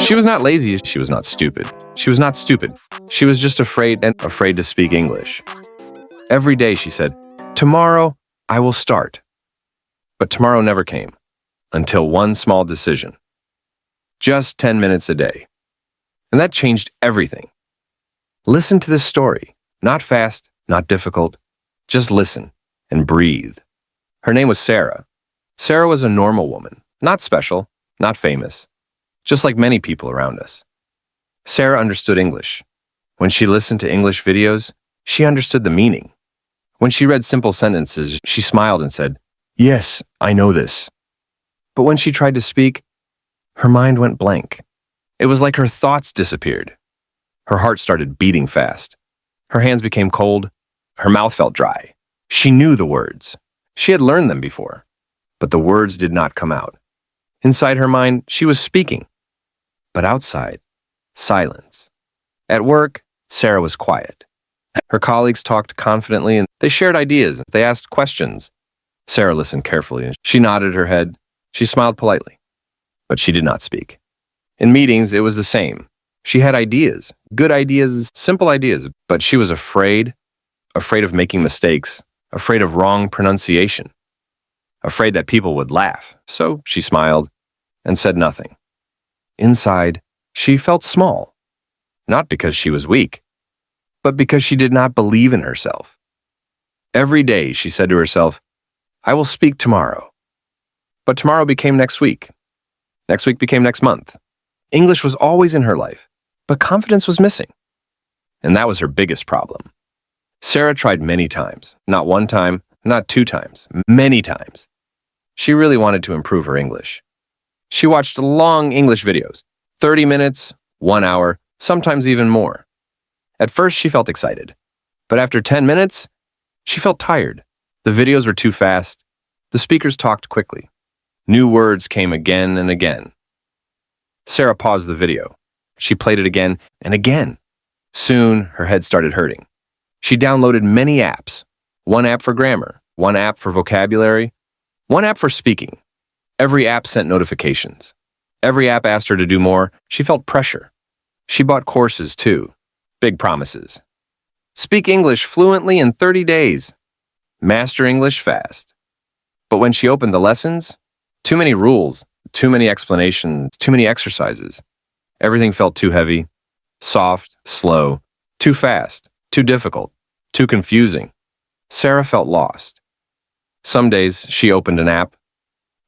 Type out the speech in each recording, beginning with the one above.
She was not lazy. She was not stupid. She was not stupid. She was just afraid and afraid to speak English. Every day she said, "Tomorrow I will start." But tomorrow never came until one small decision. Just 10 minutes a day. And that changed everything. Listen to this story. Not fast, not difficult. Just listen and breathe. Her name was Sarah. Sarah was a normal woman, not special, not famous, just like many people around us. Sarah understood English. When she listened to English videos, she understood the meaning. When she read simple sentences, she smiled and said, "Yes, I know this." But when she tried to speak, her mind went blank. It was like her thoughts disappeared. Her heart started beating fast. Her hands became cold. Her mouth felt dry. She knew the words. She had learned them before, but the words did not come out. Inside her mind, she was speaking, but outside, silence. At work, Sarah was quiet. Her colleagues talked confidently and they shared ideas. They asked questions. Sarah listened carefully and she nodded her head. She smiled politely, but she did not speak. In meetings, it was the same. She had ideas, good ideas, simple ideas, but she was afraid of making mistakes, afraid of wrong pronunciation, afraid that people would laugh. So she smiled and said nothing. Inside, she felt small, not because she was weak, but because she did not believe in herself. Every day, she said to herself, "I will speak tomorrow." But tomorrow became next week. Next week became next month. English was always in her life, but confidence was missing. And that was her biggest problem. Sarah tried many times, not one time, not two times, many times. She really wanted to improve her English. She watched long English videos, 30 minutes, 1 hour, sometimes even more. At first, she felt excited, but after 10 minutes, she felt tired. The videos were too fast. The speakers talked quickly. New words came again and again. Sarah paused the video. She played it again and again. Soon, her head started hurting. She downloaded many apps. One app for grammar, one app for vocabulary, one app for speaking. Every app sent notifications. Every app asked her to do more. She felt pressure. She bought courses too. Big promises. Speak English fluently in 30 days. Master English fast. But when she opened the lessons, too many rules, too many explanations, too many exercises. Everything felt too heavy, soft, slow, too fast, too difficult, too confusing. Sarah felt lost. Some days she opened an app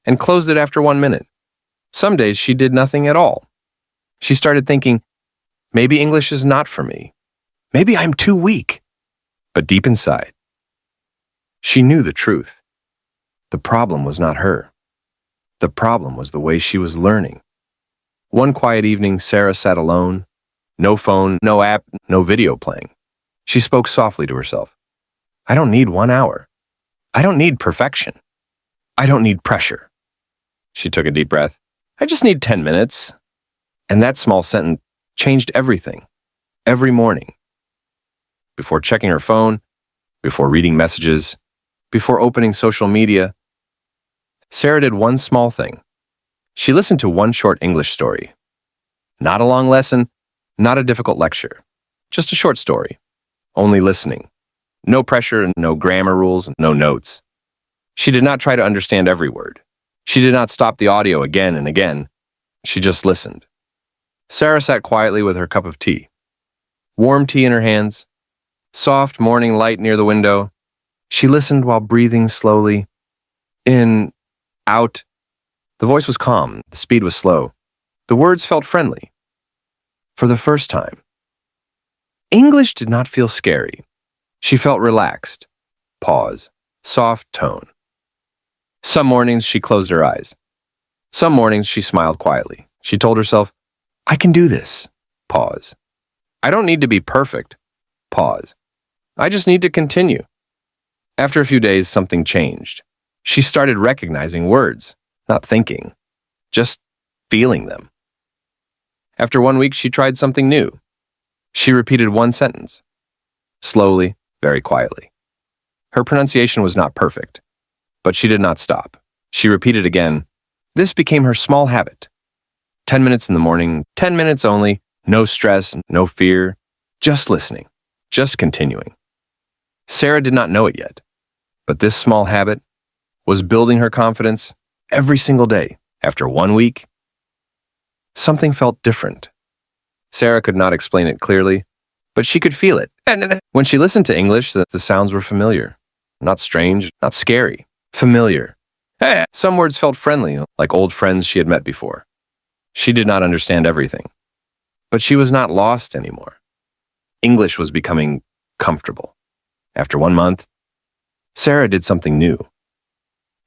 and closed it after 1 minute. Some days she did nothing at all. She started thinking, maybe English is not for me. Maybe I'm too weak. But deep inside, she knew the truth. The problem was not her. The problem was the way she was learning. One quiet evening, Sarah sat alone. No phone, no app, no video playing. She spoke softly to herself. I don't need 1 hour. I don't need perfection. I don't need pressure. She took a deep breath. I just need 10 minutes. And that small sentence changed everything. Every morning. Before checking her phone, before reading messages, before opening social media, Sarah did one small thing. She listened to one short English story. Not a long lesson, not a difficult lecture. Just a short story. Only listening. No pressure, no grammar rules, no notes. She did not try to understand every word. She did not stop the audio again and again. She just listened. Sarah sat quietly with her cup of tea. Warm tea in her hands. Soft morning light near the window. She listened while breathing slowly. In, out. The voice was calm. The speed was slow. The words felt friendly. For the first time. English did not feel scary. She felt relaxed. Pause. Soft tone. Some mornings she closed her eyes. Some mornings she smiled quietly. She told herself, I can do this. Pause. I don't need to be perfect. Pause. I just need to continue. After a few days, something changed. She started recognizing words, not thinking, just feeling them. After 1 week, she tried something new. She repeated one sentence, slowly, very quietly. Her pronunciation was not perfect, but she did not stop. She repeated again. This became her small habit. 10 minutes in the morning, 10 minutes only, no stress, no fear, just listening, just continuing. Sarah did not know it yet, but this small habit was building her confidence every single day. After 1 week, something felt different. Sarah could not explain it clearly, but she could feel it. When she listened to English, the sounds were familiar. Not strange, not scary. Familiar. Some words felt friendly, like old friends she had met before. She did not understand everything, but she was not lost anymore. English was becoming comfortable. After 1 month, Sarah did something new.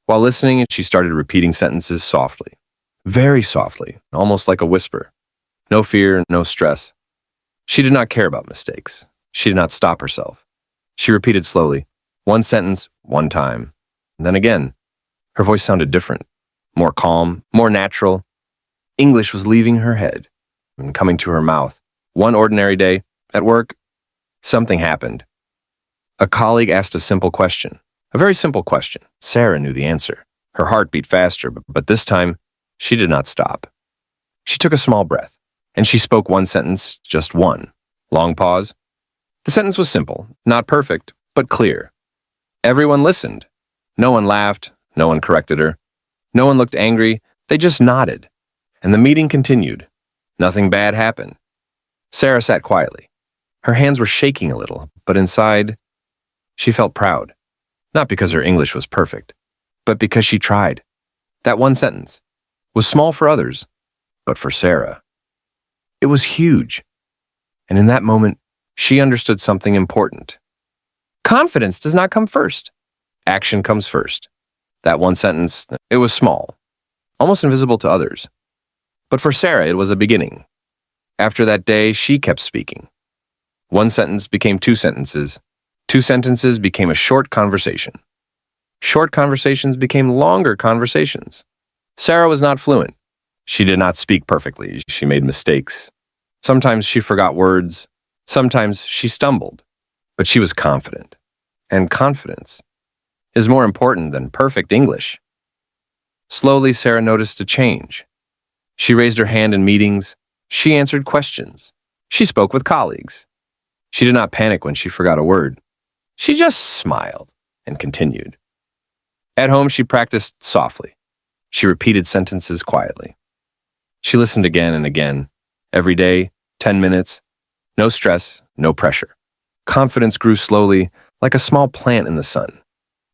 While listening, she started repeating sentences softly, very softly, almost like a whisper. No fear, no stress. She did not care about mistakes. She did not stop herself. She repeated slowly, one sentence, one time. And then again, her voice sounded different, more calm, more natural. English was leaving her head and coming to her mouth. One ordinary day, at work, something happened. A colleague asked a simple question, a very simple question. Sarah knew the answer. Her heart beat faster, but this time, she did not stop. She took a small breath, and she spoke one sentence, just one. Long pause. The sentence was simple, not perfect, but clear. Everyone listened. No one laughed, no one corrected her. No one looked angry, they just nodded. And the meeting continued. Nothing bad happened. Sarah sat quietly. Her hands were shaking a little, but inside, she felt proud. Not because her English was perfect, but because she tried. That one sentence was small for others, but for Sarah, it was huge. And in that moment, she understood something important. Confidence does not come first. Action comes first. That one sentence, it was small, almost invisible to others. But for Sarah, it was a beginning. After that day, she kept speaking. One sentence became two sentences. Two sentences became a short conversation. Short conversations became longer conversations. Sarah was not fluent. She did not speak perfectly. She made mistakes. Sometimes she forgot words. Sometimes she stumbled. But she was confident. And confidence is more important than perfect English. Slowly, Sarah noticed a change. She raised her hand in meetings. She answered questions. She spoke with colleagues. She did not panic when she forgot a word. She just smiled and continued. At home, she practiced softly. She repeated sentences quietly. She listened again and again. Every day, 10 minutes. No stress, no pressure. Confidence grew slowly, like a small plant in the sun.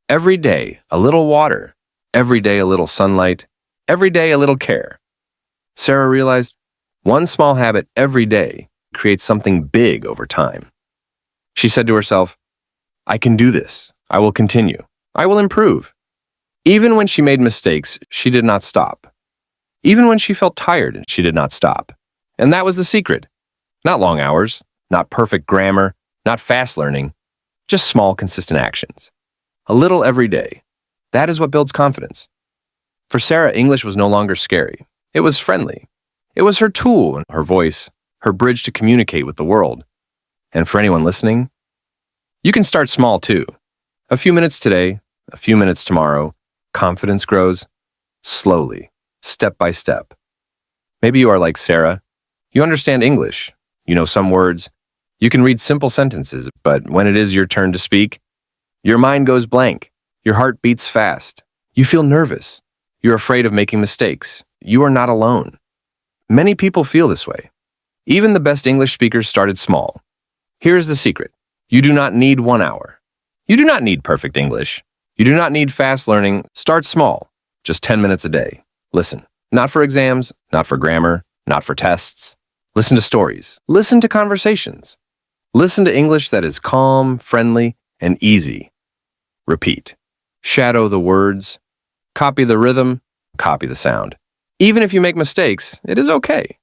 Every day, a little water. Every day, a little sunlight. Every day, a little care. Sarah realized one small habit every day creates something big over time. She said to herself, I can do this. I will continue. I will improve. Even when she made mistakes, she did not stop. Even when she felt tired, she did not stop. And that was the secret. Not long hours, not perfect grammar, not fast learning, just small, consistent actions. A little every day. That is what builds confidence. For Sarah, English was no longer scary. It was friendly. It was her tool, her voice, her bridge to communicate with the world. And for anyone listening, you can start small too. A few minutes today, a few minutes tomorrow. Confidence grows slowly, step by step. Maybe you are like Sarah. You understand English. You know some words. You can read simple sentences, but when it is your turn to speak, your mind goes blank. Your heart beats fast. You feel nervous. You're afraid of making mistakes. You are not alone. Many people feel this way. Even the best English speakers started small. Here is the secret. You do not need 1 hour. You do not need perfect English. You do not need fast learning. Start small, just 10 minutes a day. Listen, not for exams, not for grammar, not for tests. Listen to stories. Listen to conversations. Listen to English that is calm, friendly, and easy. Repeat. Shadow the words. Copy the rhythm. Copy the sound. Even if you make mistakes, it is okay.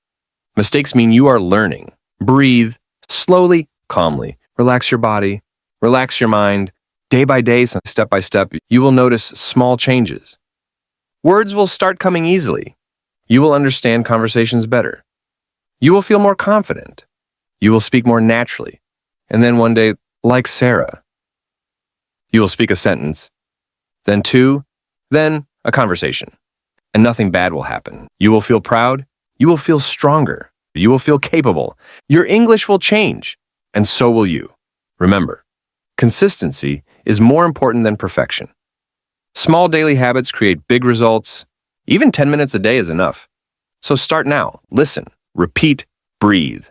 Mistakes mean you are learning. Breathe slowly, calmly. Relax your body. Relax your mind. Day by day, step by step, you will notice small changes. Words will start coming easily. You will understand conversations better. You will feel more confident. You will speak more naturally. And then one day, like Sarah, you will speak a sentence, then two, then a conversation. And nothing bad will happen. You will feel proud. You will feel stronger. You will feel capable. Your English will change, and so will you. Remember, consistency is more important than perfection. Small daily habits create big results. Even 10 minutes a day is enough. So start now, listen, repeat, breathe,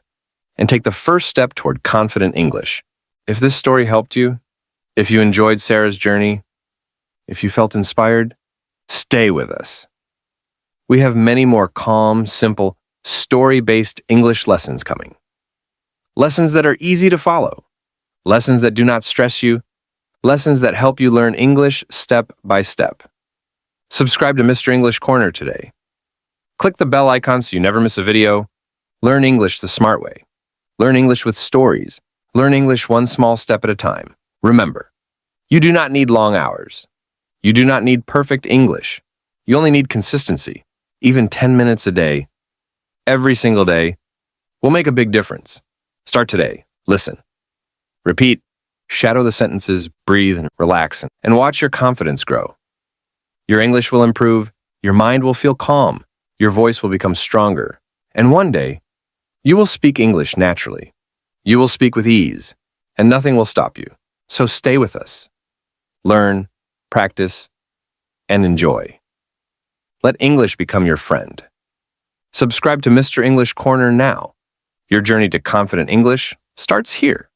and take the first step toward confident English. If this story helped you, if you enjoyed Sarah's journey, if you felt inspired, stay with us. We have many more calm, simple, story-based English lessons coming. Lessons that are easy to follow. Lessons that do not stress you. Lessons that help you learn English step by step. Subscribe to Mr. English Corner today. Click the bell icon so you never miss a video. Learn English the smart way. Learn English with stories. Learn English one small step at a time. Remember, you do not need long hours. You do not need perfect English. You only need consistency. Even 10 minutes a day, every single day, will make a big difference. Start today. Listen. Repeat. Shadow the sentences, breathe and relax, and watch your confidence grow. Your English will improve. Your mind will feel calm. Your voice will become stronger. And one day, you will speak English naturally. You will speak with ease, and nothing will stop you. So stay with us. Learn, practice, and enjoy. Let English become your friend. Subscribe to Mr. English Corner now. Your journey to confident English starts here.